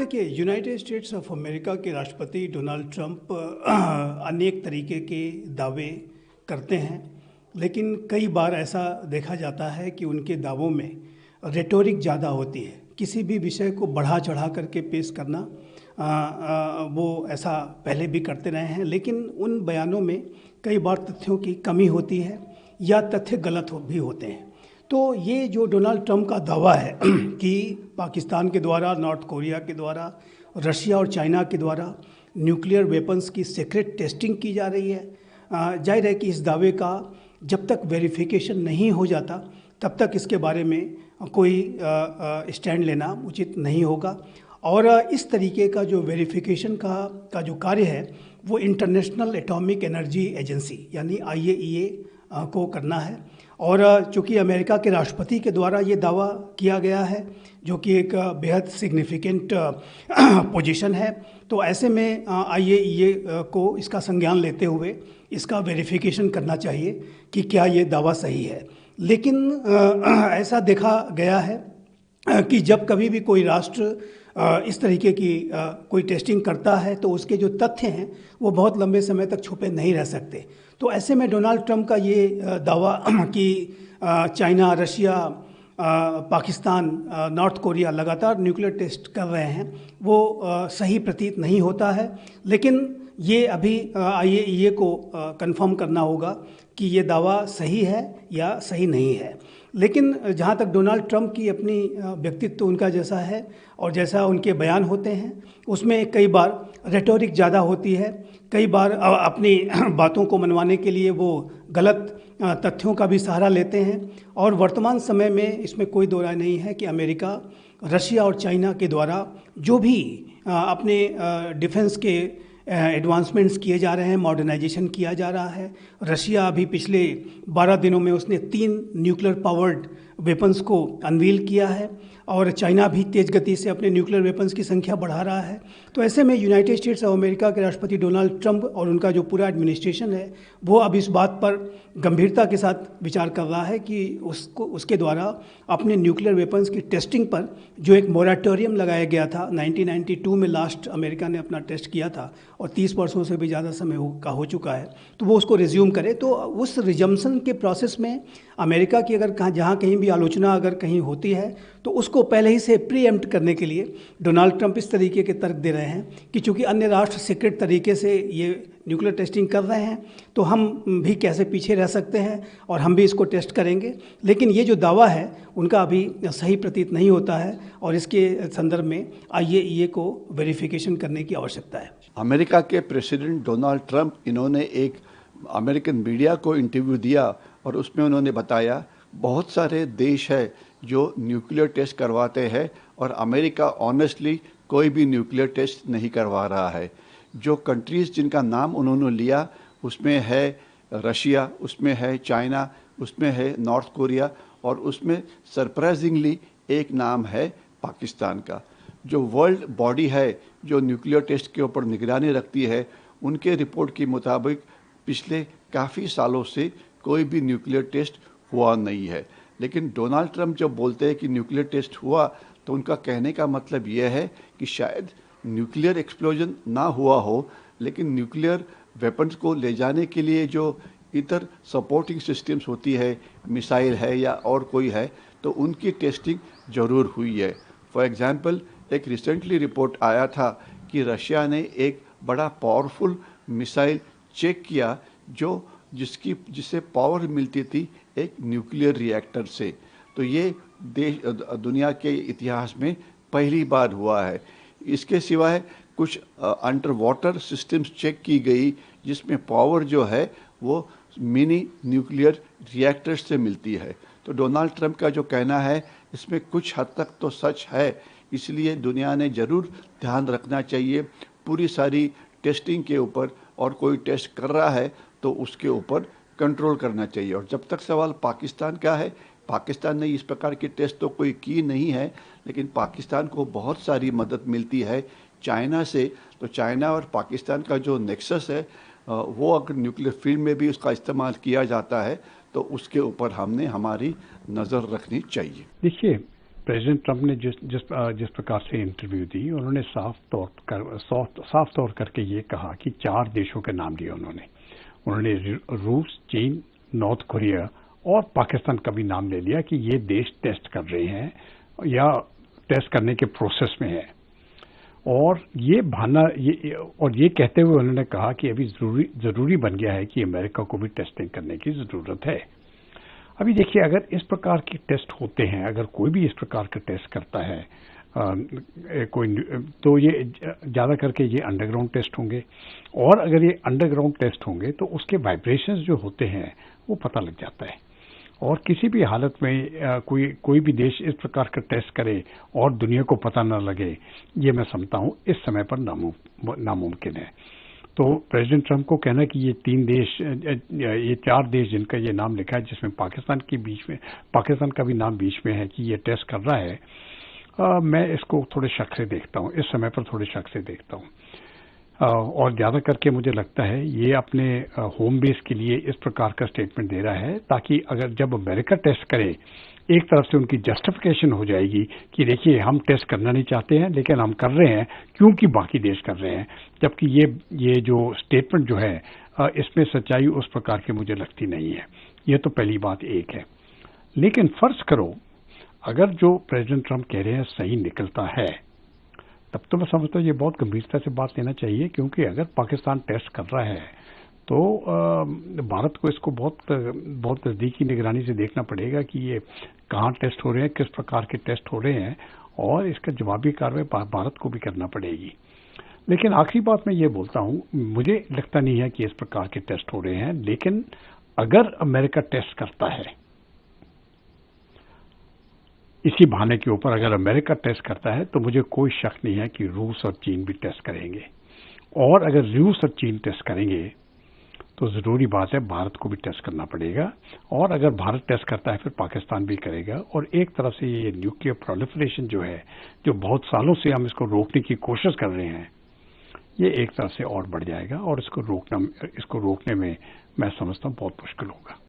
देखिए, United states of America के राष्ट्रपति डोनाल्ड ट्रंप अनेक तरीके के दावे करते हैं, लेकिन कई बार ऐसा देखा जाता है कि उनके दावों में रेटोरिक ज़्यादा होती है। किसी भी विषय को बढ़ा चढ़ा करके पेश करना, वो ऐसा पहले भी करते रहे हैं, लेकिन उन बयानों में कई बार तथ्यों की कमी होती है या तथ्य गलत भी होते हैं। तो ये जो डोनाल्ड ट्रंप का दावा है कि पाकिस्तान के द्वारा, नॉर्थ कोरिया के द्वारा, रशिया और चाइना के द्वारा न्यूक्लियर वेपन्स की सीक्रेट टेस्टिंग की जा रही है, जाहिर है कि इस दावे का जब तक वेरिफिकेशन नहीं हो जाता तब तक इसके बारे में कोई स्टैंड लेना उचित नहीं होगा। और इस तरीके का जो वेरिफिकेशन का जो कार्य है वो इंटरनेशनल एटॉमिक एनर्जी एजेंसी यानी IAEA को करना है। और चूँकि अमेरिका के राष्ट्रपति के द्वारा ये दावा किया गया है, जो कि एक बेहद सिग्निफिकेंट पोजीशन है, तो ऐसे में IAEA को इसका संज्ञान लेते हुए इसका वेरिफिकेशन करना चाहिए कि क्या ये दावा सही है। लेकिन ऐसा देखा गया है कि जब कभी भी कोई राष्ट्र इस तरीके की कोई टेस्टिंग करता है तो उसके जो तथ्य हैं वो बहुत लंबे समय तक छुपे नहीं रह सकते। तो ऐसे में डोनाल्ड ट्रंप का ये दावा कि China, Russia, Pakistan, north Korea लगातार न्यूक्लियर टेस्ट कर रहे हैं वो सही प्रतीत नहीं होता है। लेकिन ये अभी IAEA को कंफर्म करना होगा कि ये दावा सही है या सही नहीं है। लेकिन जहाँ तक डोनाल्ड ट्रंप की अपनी व्यक्तित्व उनका जैसा है और जैसा उनके बयान होते हैं, उसमें कई बार रेटोरिक ज़्यादा होती है। कई बार अपनी बातों को मनवाने के लिए वो गलत तथ्यों का भी सहारा लेते हैं। और वर्तमान समय में इसमें कोई दो राय नहीं है कि अमेरिका, रशिया और चाइना के द्वारा जो भी अपने डिफेंस के एडवांसमेंट्स किए जा रहे हैं, मॉडर्नाइजेशन किया जा रहा है। रशिया अभी पिछले 12 दिनों में उसने 3 न्यूक्लियर पावर्ड वेपन्स को अनवील किया है और चाइना भी तेज़ गति से अपने न्यूक्लियर वेपन्स की संख्या बढ़ा रहा है। तो ऐसे में यूनाइटेड स्टेट्स ऑफ अमेरिका के राष्ट्रपति डोनाल्ड ट्रंप और उनका जो पूरा एडमिनिस्ट्रेशन है वो अब इस बात पर गंभीरता के साथ विचार कर रहा है कि उसके द्वारा अपने न्यूक्लियर वेपन्स की टेस्टिंग पर जो एक मोराटोरियम लगाया गया था, 1992 में लास्ट अमेरिका ने अपना टेस्ट किया था और 30 वर्षों से भी ज़्यादा समय हो चुका है, तो वो उसको रिज्यूम करे। तो उस रिजम्पशन के प्रोसेस में अमेरिका की अगर जहाँ कहीं भी आलोचना अगर कहीं होती है तो उसको पहले ही से प्रीएम्प्ट करने के लिए डोनाल्ड ट्रंप इस तरीके के तर्क दे रहे हैं कि चूंकि अन्य राष्ट्र सीक्रेट तरीके से ये न्यूक्लियर टेस्टिंग कर रहे हैं तो हम भी कैसे पीछे रह सकते हैं और हम भी इसको टेस्ट करेंगे। लेकिन ये जो दावा है उनका अभी सही प्रतीत नहीं होता है और इसके संदर्भ में IAEA को वेरिफिकेशन करने की आवश्यकता है। अमेरिका के प्रेसिडेंट डोनाल्ड ट्रंप, इन्होंने एक अमेरिकन मीडिया को इंटरव्यू दिया और उसमें उन्होंने बताया बहुत सारे देश है जो न्यूक्लियर टेस्ट करवाते हैं और अमेरिका ऑनेस्टली कोई भी न्यूक्लियर टेस्ट नहीं करवा रहा है। जो कंट्रीज़ जिनका नाम उन्होंने लिया उसमें है रशिया, उसमें है चाइना, उसमें है नॉर्थ कोरिया और उसमें सरप्राइजिंगली एक नाम है पाकिस्तान का। जो वर्ल्ड बॉडी है जो न्यूक्लियर टेस्ट के ऊपर निगरानी रखती है, उनके रिपोर्ट के मुताबिक पिछले काफ़ी सालों से कोई भी न्यूक्लियर टेस्ट हुआ नहीं है। लेकिन डोनाल्ड ट्रंप जब बोलते हैं कि न्यूक्लियर टेस्ट हुआ तो उनका कहने का मतलब यह है कि शायद न्यूक्लियर एक्सप्लोजन ना हुआ हो, लेकिन न्यूक्लियर वेपन्स को ले जाने के लिए जो इतर सपोर्टिंग सिस्टम्स होती है, मिसाइल है या और कोई है, तो उनकी टेस्टिंग ज़रूर हुई है। फॉर एग्जांपल, एक रिसेंटली रिपोर्ट आया था कि रशिया ने एक बड़ा पावरफुल मिसाइल चेक किया जिससे पावर मिलती थी एक न्यूक्लियर रिएक्टर से। तो ये दुनिया के इतिहास में पहली बार हुआ है। इसके सिवाय कुछ अंडर वाटर सिस्टम्स चेक की गई जिसमें पावर जो है वो मिनी न्यूक्लियर रिएक्टर्स से मिलती है। तो डोनाल्ड ट्रंप का जो कहना है इसमें कुछ हद तक तो सच है, इसलिए दुनिया ने ज़रूर ध्यान रखना चाहिए पूरी सारी टेस्टिंग के ऊपर, और कोई टेस्ट कर रहा है तो उसके ऊपर कंट्रोल करना चाहिए। और जब तक सवाल पाकिस्तान का है, पाकिस्तान ने इस प्रकार की टेस्ट तो कोई की नहीं है, लेकिन पाकिस्तान को बहुत सारी मदद मिलती है चाइना से। तो चाइना और पाकिस्तान का जो नेक्सस है वो अगर न्यूक्लियर फील्ड में भी उसका इस्तेमाल किया जाता है तो उसके ऊपर हमने हमारी नज़र रखनी चाहिए। देखिए, प्रेसिडेंट ट्रंप ने जिस प्रकार से इंटरव्यू दी, उन्होंने साफ तौर करके ये कहा कि 4 देशों के नाम लिए उन्होंने रूस, चीन, नॉर्थ कोरिया और पाकिस्तान का भी नाम ले लिया कि ये देश टेस्ट कर रहे हैं या टेस्ट करने के प्रोसेस में है। और ये कहते हुए उन्होंने कहा कि अभी जरूरी बन गया है कि अमेरिका को भी टेस्टिंग करने की जरूरत है। अभी देखिए, अगर इस प्रकार के टेस्ट होते हैं, अगर कोई भी इस प्रकार का टेस्ट करता है तो ये ज्यादा करके ये अंडरग्राउंड टेस्ट होंगे, और अगर ये अंडरग्राउंड टेस्ट होंगे तो उसके वाइब्रेशंस जो होते हैं वो पता लग जाता है। और किसी भी हालत में कोई भी देश इस प्रकार का टेस्ट करे और दुनिया को पता न लगे, ये मैं समझता हूं इस समय पर नामुमकिन है। तो प्रेसिडेंट ट्रंप को कहना कि ये 4 देश जिनका ये नाम लिखा है, जिसमें पाकिस्तान का भी नाम बीच में है, कि ये टेस्ट कर रहा है, मैं इसको थोड़े शक से देखता हूं, इस समय पर थोड़े शक से देखता हूं। और ज्यादा करके मुझे लगता है ये अपने होम बेस के लिए इस प्रकार का स्टेटमेंट दे रहा है, ताकि अगर जब अमेरिका टेस्ट करे, एक तरफ से उनकी जस्टिफिकेशन हो जाएगी कि देखिए हम टेस्ट करना नहीं चाहते हैं लेकिन हम कर रहे हैं क्योंकि बाकी देश कर रहे हैं। जबकि ये जो स्टेटमेंट जो है, इसमें सच्चाई उस प्रकार की मुझे लगती नहीं है। ये तो पहली बात एक है। लेकिन फर्ज करो अगर जो प्रेसिडेंट ट्रंप कह रहे हैं सही निकलता है, तब तो मैं समझता हूँ ये बहुत गंभीरता से बात लेना चाहिए, क्योंकि अगर पाकिस्तान टेस्ट कर रहा है तो भारत को इसको बहुत नजदीकी निगरानी से देखना पड़ेगा कि ये कहाँ टेस्ट हो रहे हैं, किस प्रकार के टेस्ट हो रहे हैं, और इसका जवाबी कार्रवाई भारत को भी करना पड़ेगी। लेकिन आखिरी बात मैं ये बोलता हूँ, मुझे लगता नहीं है कि इस प्रकार के टेस्ट हो रहे हैं, लेकिन अगर अमेरिका टेस्ट करता है इसी बहाने के ऊपर, अगर अमेरिका टेस्ट करता है तो मुझे कोई शक नहीं है कि रूस और चीन भी टेस्ट करेंगे। और अगर रूस और चीन टेस्ट करेंगे तो जरूरी बात है भारत को भी टेस्ट करना पड़ेगा, और अगर भारत टेस्ट करता है फिर पाकिस्तान भी करेगा। और एक तरफ से ये न्यूक्लियर प्रोलिफरेशन जो है, जो बहुत सालों से हम इसको रोकने की कोशिश कर रहे हैं, ये एक तरफ से और बढ़ जाएगा, और इसको रोकने में मैं समझता हूँ बहुत मुश्किल होगा।